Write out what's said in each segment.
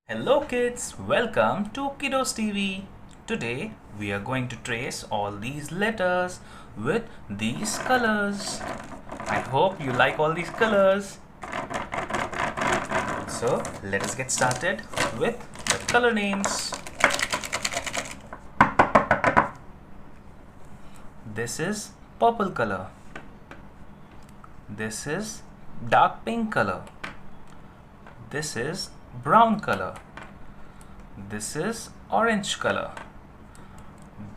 Hello kids, welcome to KiddosTV. Today we are going to trace all these letters with these colors. I hope you like all these colors. So let us get started with the color names. This is purple color. This is dark pink color. This is brown color. This is orange color.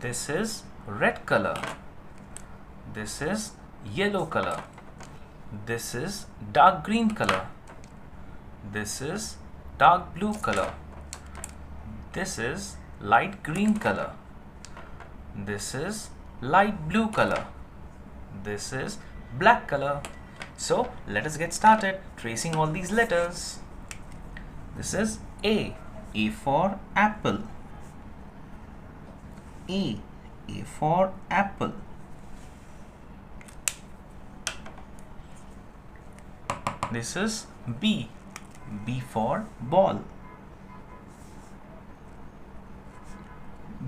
This is red color. This is yellow color. This is dark green color. This is dark blue color. This is light green color. This is light blue color. This is black color. So let us get started tracing all these letters. This is A for apple. A for apple. This is B for ball.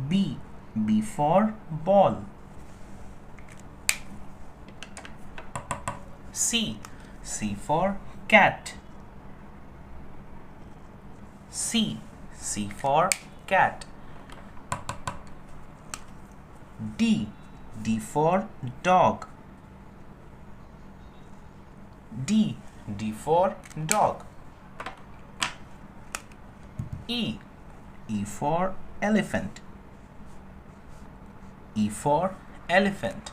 B for ball. C for cat. C for cat. D for dog. D for dog. E for elephant. E for elephant.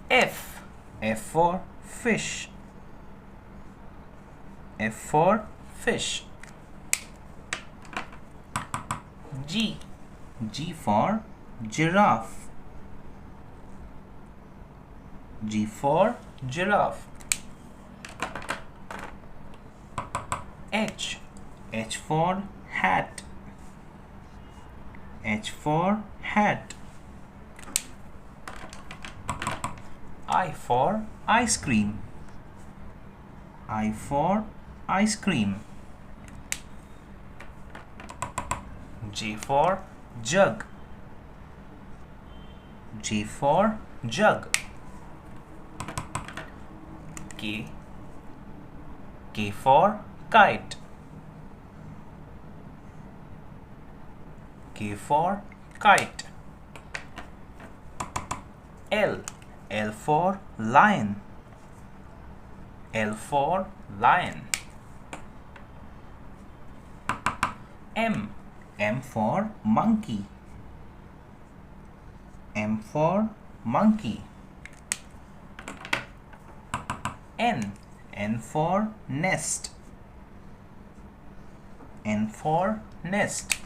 F for fish. F for fish. G for giraffe. G for giraffe. H for hat. H for hat. I for ice cream. I for ice cream. J for jug. J for jug. K for kite. K for kite. L for lion. L for lion. M for monkey. M for monkey. N for nest. N for nest.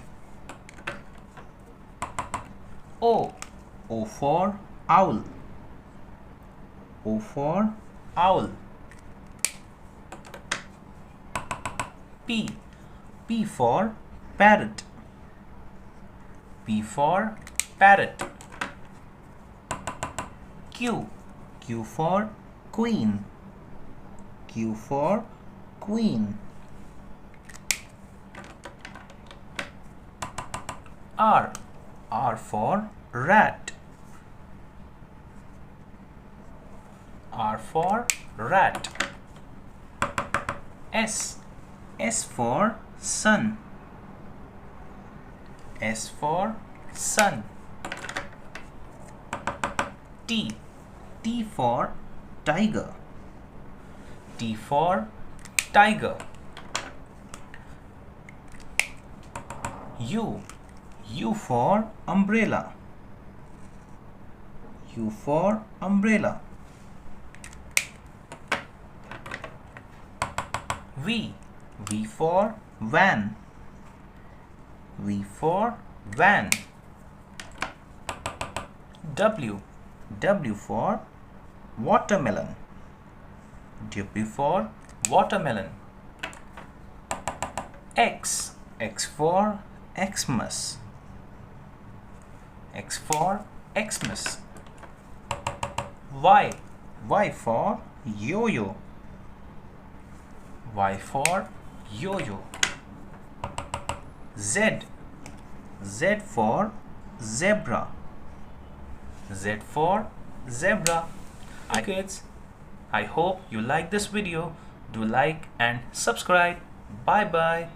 O for owl. O for owl. P for parrot. P for parrot. Q for queen. Q for queen. R for rat. R for rat. S for sun. S for sun. T for tiger. T for tiger. U for umbrella. U for umbrella. V for van. V for van. W for watermelon. W for watermelon. X for Xmas. X for Xmas. Y for yo-yo. Y for yo-yo. Z. Z for zebra. Z for zebra. Hi kids, I hope you like this video. Do like and subscribe. Bye bye.